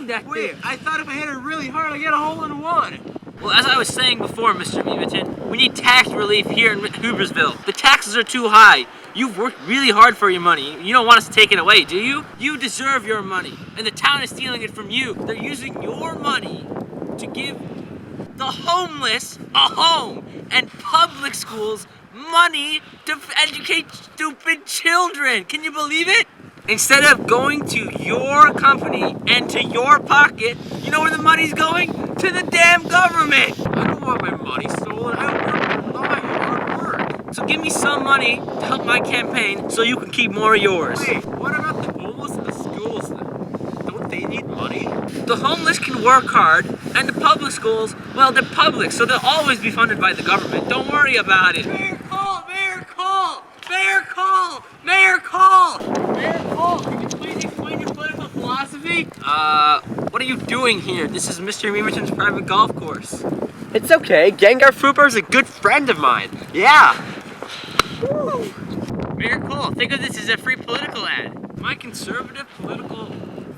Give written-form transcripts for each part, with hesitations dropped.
swing that thing. I thought if I hit it really hard, I'd get a hole in one. Well, as I was saying before, Mr. Meeverton, we need tax relief here in Hooversville. The taxes are too high. You've worked really hard for your money. You don't want us to take it away, do you? You deserve your money, and the town is stealing it from you. They're using your money to give the homeless a home and public schools money to educate stupid children. Can you believe it? Instead of going to your company and to your pocket, you know where the money's going? To the damn government! I don't want my money stolen. I worked for all my hard work. So give me some money to help my campaign so you can keep more of yours. Wait, what about the homeless and the schools then? Don't they need money? The homeless can work hard, and the public schools, well, they're public, so they'll always be funded by the government. Don't worry about it. Mayor Cole! Mayor Cole! Mayor Cole! Mayor Cole! Mayor Cole, can you please explain your political philosophy? What are you doing here? This is Mr. Meeverton's private golf course. It's okay. Gengar Fubar is a good friend of mine. Yeah. Woo. Mayor Cole, think of this as a free political ad. My conservative political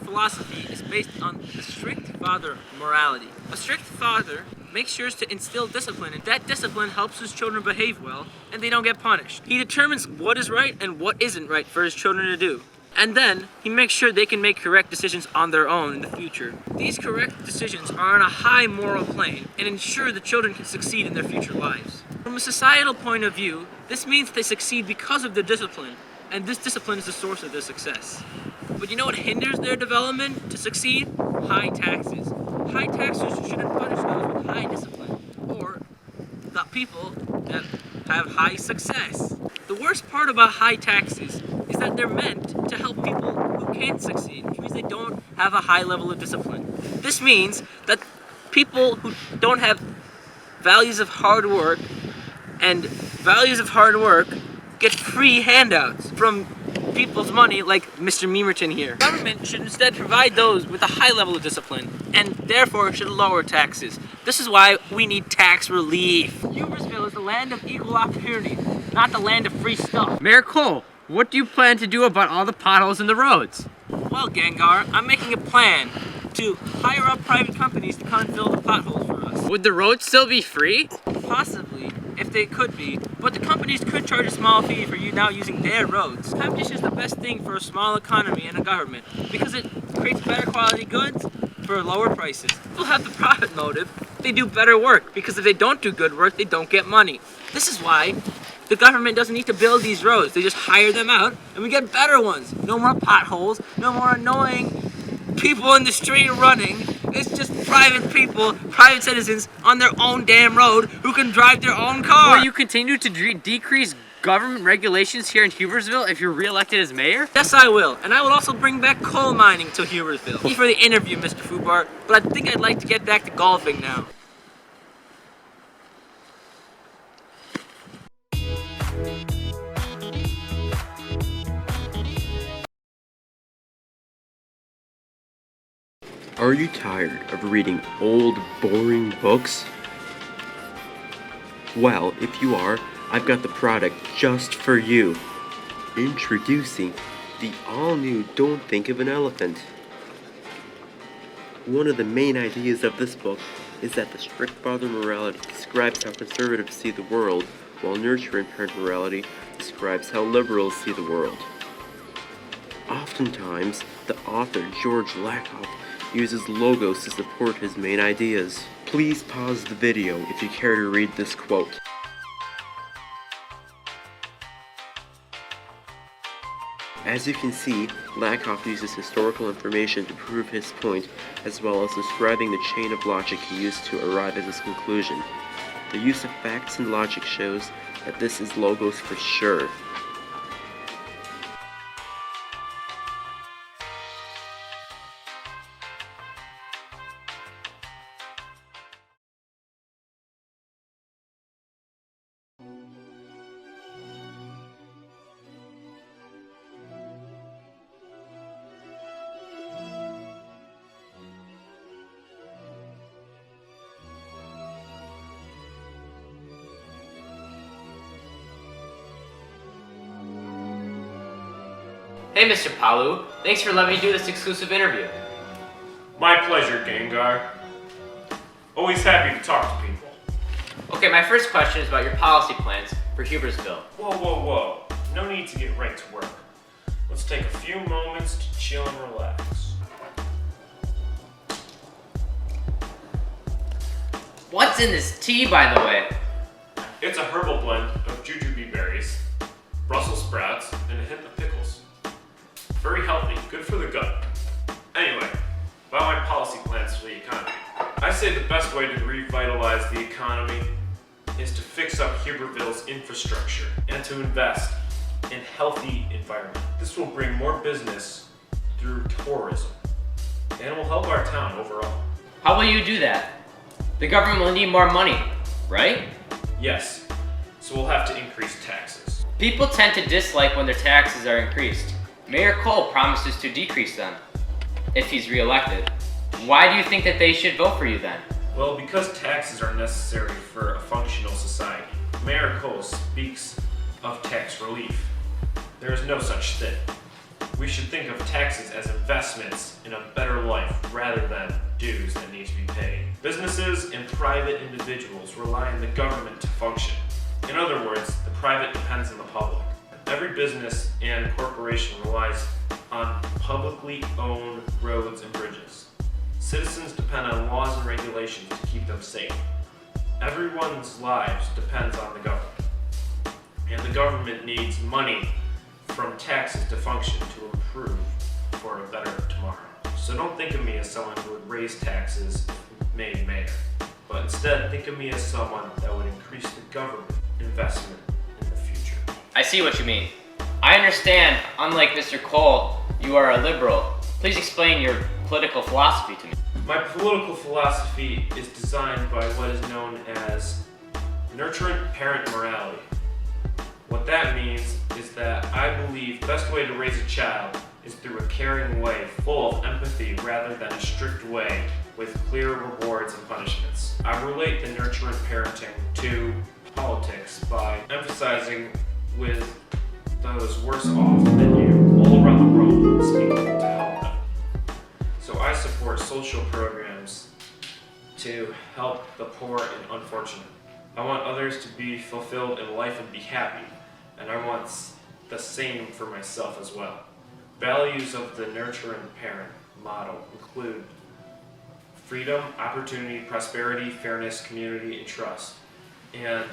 philosophy is based on the strict father morality. A strict father makes sure to instill discipline, and that discipline helps his children behave well, and they don't get punished. He determines what is right and what isn't right for his children to do. And then, he makes sure they can make correct decisions on their own in the future. These correct decisions are on a high moral plane and ensure the children can succeed in their future lives. From a societal point of view, this means they succeed because of their discipline, and this discipline is the source of their success. But you know what hinders their development to succeed? High taxes. High taxes shouldn't punish those with high discipline, or the people that have high success. The worst part about high taxes is that they're meant to help people who can't succeed, which means they don't have a high level of discipline. This means that people who don't have values of hard work get free handouts from people's money like Mr. Meeverton here. Government should instead provide those with a high level of discipline and therefore should lower taxes. This is why we need tax relief. Hooversville is the land of equal opportunity, not the land of free stuff. Mayor Cole, what do you plan to do about all the potholes in the roads? Well, Gengar, I'm making a plan to hire up private companies to come and fill the potholes for us. Would the roads still be free? Possibly, if they could be, but the companies could charge a small fee for you now using their roads. Competition is the best thing for a small economy and a government because it creates better quality goods for lower prices. People have the profit motive. They do better work because if they don't do good work, they don't get money. This is why the government doesn't need to build these roads. They just hire them out and we get better ones. No more potholes, no more annoying people in the street running. It's just private people, private citizens on their own damn road who can drive their own car. Will you continue to decrease government regulations here in Hooversville if you're re-elected as mayor? Yes, I will. And I will also bring back coal mining to Hooversville. Thank you for the interview, Mr. Fubar, but I think I'd like to get back to golfing now. Are you tired of reading old, boring books? Well, if you are, I've got the product just for you. Introducing the all-new Don't Think of an Elephant. One of the main ideas of this book is that the strict father morality describes how conservatives see the world, while nurturing parent morality describes how liberals see the world. Oftentimes, the author, George Lakoff, uses logos to support his main ideas. Please pause the video if you care to read this quote. As you can see, Lakoff uses historical information to prove his point, as well as describing the chain of logic he used to arrive at his conclusion. The use of facts and logic shows that this is logos for sure. Hey, Mr. Palu. Thanks for letting me do this exclusive interview. My pleasure, Gengar. Always happy to talk to people. Okay, my first question is about your policy plans for Hubersville. Whoa, whoa, whoa. No need to get right to work. Let's take a few moments to chill and relax. What's in this tea, by the way? It's a herbal blend of jujube berries, Brussels sprouts, and a hint of pickles. Very healthy, good for the gut. Anyway, about my policy plans for the economy. I say the best way to revitalize the economy is to fix up Huberville's infrastructure and to invest in healthy environment. This will bring more business through tourism and will help our town overall. How will you do that? The government will need more money, right? Yes, so we'll have to increase taxes. People tend to dislike when their taxes are increased. Mayor Cole promises to decrease them if he's reelected. Why do you think that they should vote for you then? Well, because taxes are necessary for a functional society. Mayor Cole speaks of tax relief. There is no such thing. We should think of taxes as investments in a better life rather than dues that need to be paid. Businesses and private individuals rely on the government to function. In other words, the private depends on the public. Every business and corporation relies on publicly owned roads and bridges. Citizens depend on laws and regulations to keep them safe. Everyone's lives depends on the government. And the government needs money from taxes to function to improve for a better tomorrow. So don't think of me as someone who would raise taxes if made mayor, but instead think of me as someone that would increase the government investment in the future. I see what you mean. I understand, unlike Mr. Cole, you are a liberal. Please explain your political philosophy to me. My political philosophy is designed by what is known as nurturant parent morality. What that means is that I believe the best way to raise a child is through a caring way full of empathy rather than a strict way with clear rewards and punishments. I relate the nurturant parenting to politics by emphasizing with those worse off than you all around the world, speaking to help them. So I support social programs to help the poor and unfortunate. I want others to be fulfilled in life and be happy, and I want the same for myself as well. Values of the nurturing parent model include freedom, opportunity, prosperity, fairness, community, and trust, and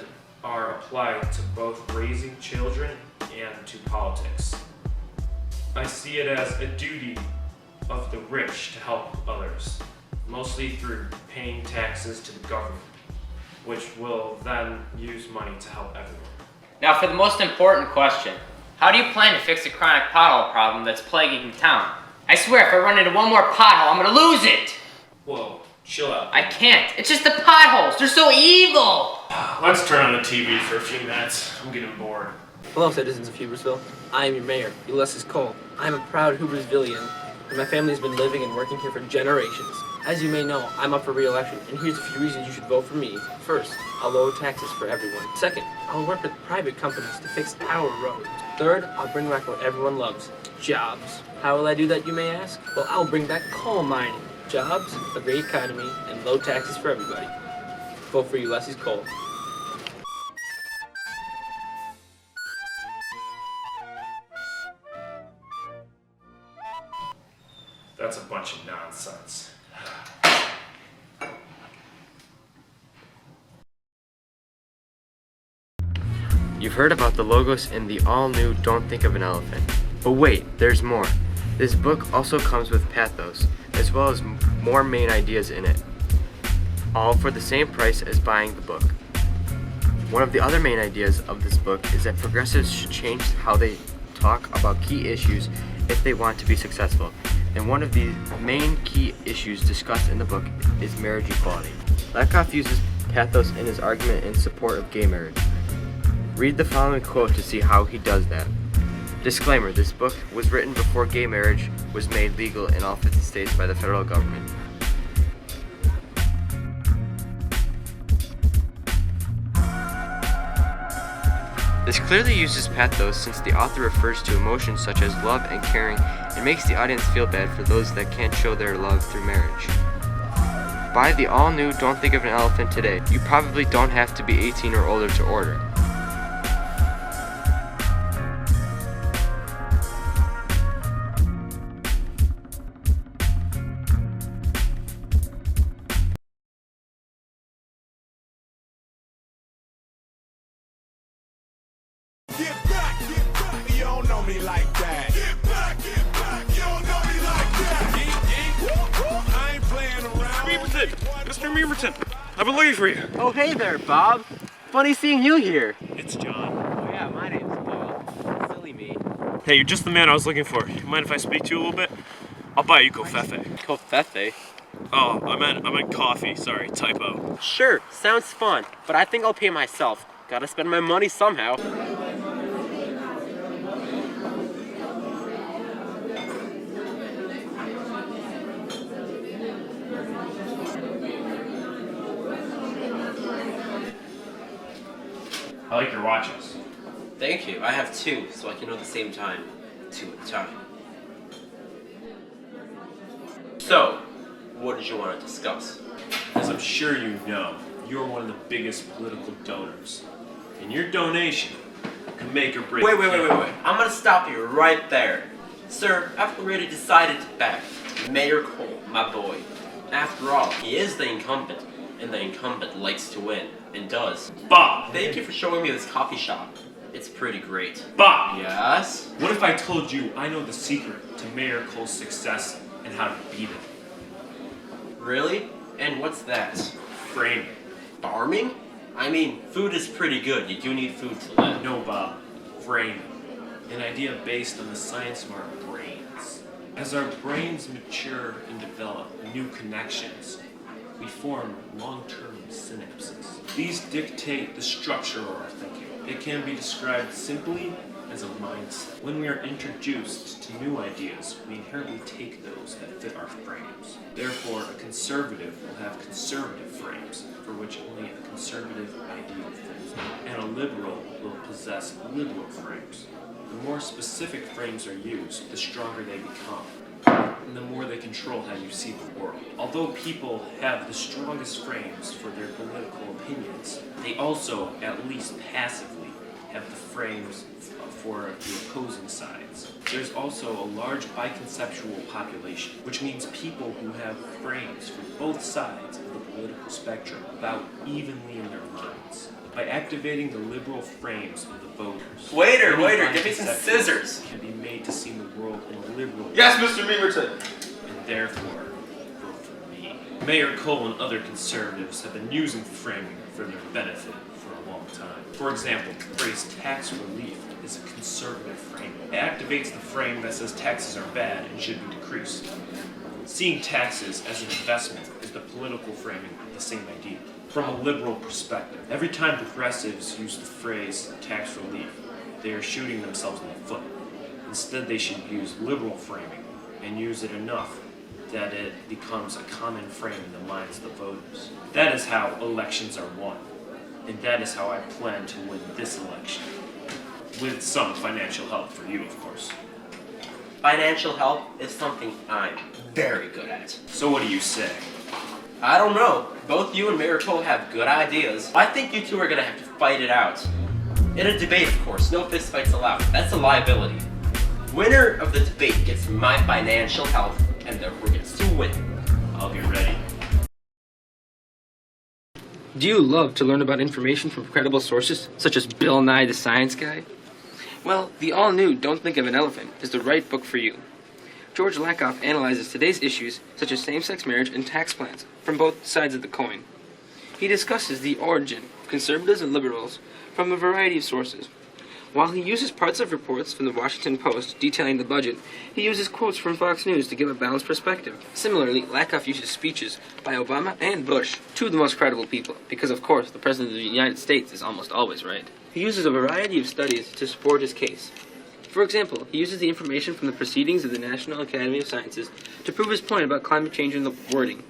are applied to both raising children and to politics. I see it as a duty of the rich to help others, mostly through paying taxes to the government, which will then use money to help everyone. Now for the most important question. How do you plan to fix the chronic pothole problem that's plaguing the town? I swear if I run into one more pothole, I'm gonna lose it! Whoa, chill out. I can't. It's just the potholes. They're so evil! Let's turn on the TV for a few minutes. I'm getting bored. Hello, citizens of Hubersville. I am your mayor, Ulysses Cole. I am a proud Hubersvillian, and my family has been living and working here for generations. As you may know, I'm up for re-election, and here's a few reasons you should vote for me. First, I'll lower taxes for everyone. Second, I'll work with private companies to fix our roads. Third, I'll bring back what everyone loves, jobs. How will I do that, you may ask? Well, I'll bring back coal mining, jobs, a great economy, and low taxes for everybody. Vote for Ulysses Cole. That's a bunch of nonsense. You've heard about the logos in the all-new Don't Think of an Elephant. But wait, there's more. This book also comes with pathos, as well as more main ideas in it, all for the same price as buying the book. One of the other main ideas of this book is that progressives should change how they talk about key issues if they want to be successful. And one of the main key issues discussed in the book is marriage equality. Lakoff uses pathos in his argument in support of gay marriage. Read the following quote to see how he does that. Disclaimer, this book was written before gay marriage was made legal in all 50 states by the federal government. This clearly uses pathos since the author refers to emotions such as love and caring and makes the audience feel bad for those that can't show their love through marriage. Buy the all-new Don't Think of an Elephant today. You probably don't have to be 18 or older to order. Get back, you don't know me like that. Get back, you don't know me like that. I ain't playing around. Mr. Memerton, I've been looking for you. Oh, hey there, Bob. Funny seeing you here. It's John. Oh, yeah, my name's Paul. Silly me. Hey, you're just the man I was looking for. Mind if I speak to you a little bit? I'll buy you covfefe. Covfefe? Oh, I meant coffee. Sorry, typo. Sure, sounds fun, but I think I'll pay myself. Gotta spend my money somehow. I like your watches. Thank you. I have two, so I can know the same time. Two at a time. So, what did you want to discuss? As I'm sure you know, you're one of the biggest political donors. And your donation can make or break. Wait. I'm gonna stop you right there. Sir, I've already decided to back Mayor Cole, my boy. After all, he is the incumbent, and the incumbent likes to win, and does. Bob! Thank you for showing me this coffee shop. It's pretty great. Bob! Yes? What if I told you I know the secret to Mayor Cole's success and how to beat it? Really? And what's that? Framing. Farming? I mean, food is pretty good. You do need food to live. No, Bob. Framing. An idea based on the science of our brains. As our brains mature and develop new connections, we form long-term synapses. These dictate the structure of our thinking. It can be described simply as a mindset. When we are introduced to new ideas, we inherently take those that fit our frames. Therefore, a conservative will have conservative frames, for which only a conservative ideal fits, and a liberal will possess liberal frames. The more specific frames are used, the stronger they become, and the more they control how you see the world. Although people have the strongest frames for their political opinions, they also, at least passively, have the frames for the opposing sides. There's also a large biconceptual population, which means people who have frames for both sides of the political spectrum about evenly in their minds. By activating the liberal frames of the voters, Waiter, any give me some biconceptual scissors. can be made to see the world in a liberal Yes, Mr. Memerton. and therefore vote for me. Mayor Cole and other conservatives have been using framing for their benefit for a long time. For example, the phrase tax relief is a conservative frame. It activates the frame that says taxes are bad and should be decreased. Seeing taxes as an investment is the political framing of the same idea. From a liberal perspective, every time progressives use the phrase tax relief, they are shooting themselves in the foot. Instead, they should use liberal framing and use it enough that it becomes a common frame in the minds of the voters. That is how elections are won, and that is how I plan to win this election. With some financial help for you, of course. Financial help is something I'm very good at. So what do you say? I don't know. Both you and Mayor Cole have good ideas. I think you two are gonna have to fight it out. In a debate, of course, no fistfights allowed. That's a liability. Winner of the debate gets my financial help, and therefore gets to win. I'll be ready. Do you love to learn about information from credible sources, such as Bill Nye the Science Guy? Well, the all-new Don't Think of an Elephant is the right book for you. George Lakoff analyzes today's issues, such as same-sex marriage and tax plans, from both sides of the coin. He discusses the origin of conservatives and liberals from a variety of sources. While he uses parts of reports from the Washington Post detailing the budget, he uses quotes from Fox News to give a balanced perspective. Similarly, Lakoff uses speeches by Obama and Bush, two of the most credible people, because of course the President of the United States is almost always right. He uses a variety of studies to support his case. For example, he uses the information from the proceedings of the National Academy of Sciences to prove his point about climate change and the wording.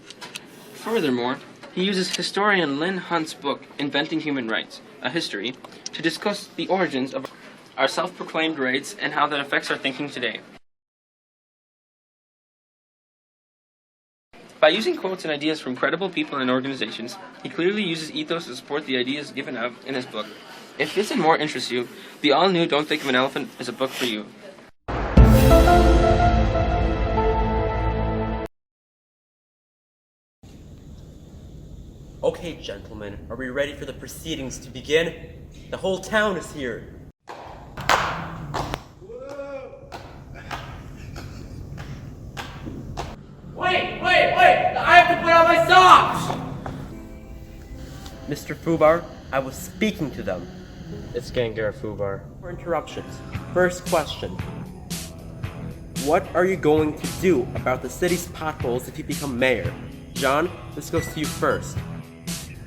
Furthermore, he uses historian Lynn Hunt's book, Inventing Human Rights, history to discuss the origins of our self-proclaimed rights and how that affects our thinking today. By using quotes and ideas from credible people and organizations, he clearly uses ethos to support the ideas given out in his book. If this and more interests you, the all-new Don't Think of an Elephant is a book for you. Okay, gentlemen, are we ready for the proceedings to begin? The whole town is here. Wait! I have to put on my socks! Mr. Fubar, I was speaking to them. It's Gengar Fubar. For interruptions. First question. What are you going to do about the city's potholes if you become mayor? John, this goes to you first.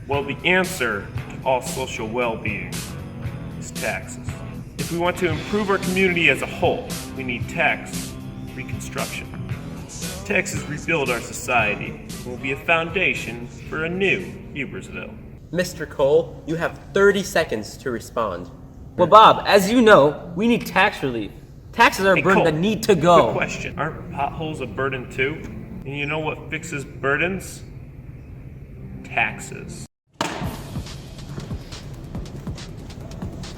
Well, the answer to all social well-being is taxes. If we want to improve our community as a whole, we need tax reconstruction. Taxes rebuild our society and will be a foundation for a new Hubersville. Mr. Cole, you have 30 seconds to respond. Well, Bob, as you know, we need tax relief. Taxes are a burden Cole, that need to go. Good question. Aren't potholes a burden too? And you know what fixes burdens? Taxes.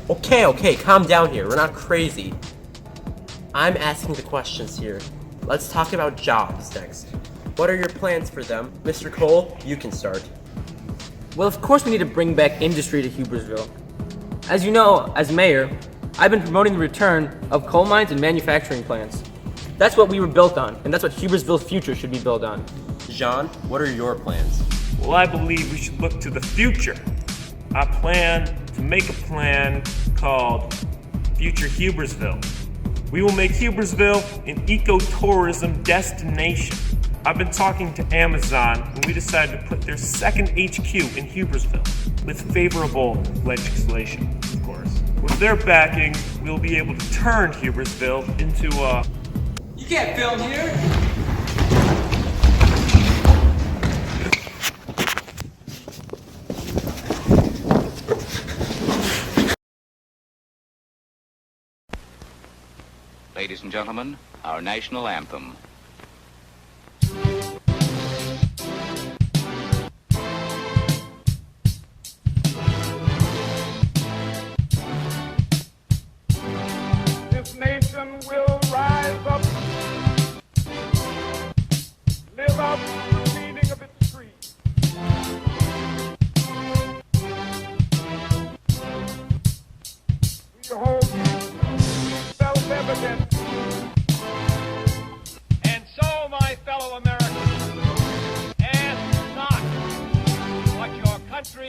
Okay, calm down here. We're not crazy. I'm asking the questions here. Let's talk about jobs next. What are your plans for them? Mr. Cole, you can start. Well, of course we need to bring back industry to Hubersville. As you know, as mayor, I've been promoting the return of coal mines and manufacturing plants. That's what we were built on, and that's what Hubersville's future should be built on. Jean, what are your plans? Well, I believe we should look to the future. I plan to make a plan called Future Hubersville. We will make Hubersville an ecotourism destination. I've been talking to Amazon and we decided to put their second HQ in Hubersville with favorable legislation, of course. With their backing, we'll be able to turn Hubersville into a... You can't film here! Ladies and gentlemen, our national anthem. This nation will rise up, live up to the meaning of its creed. We hold self-evident. And so, my fellow Americans, ask not what your country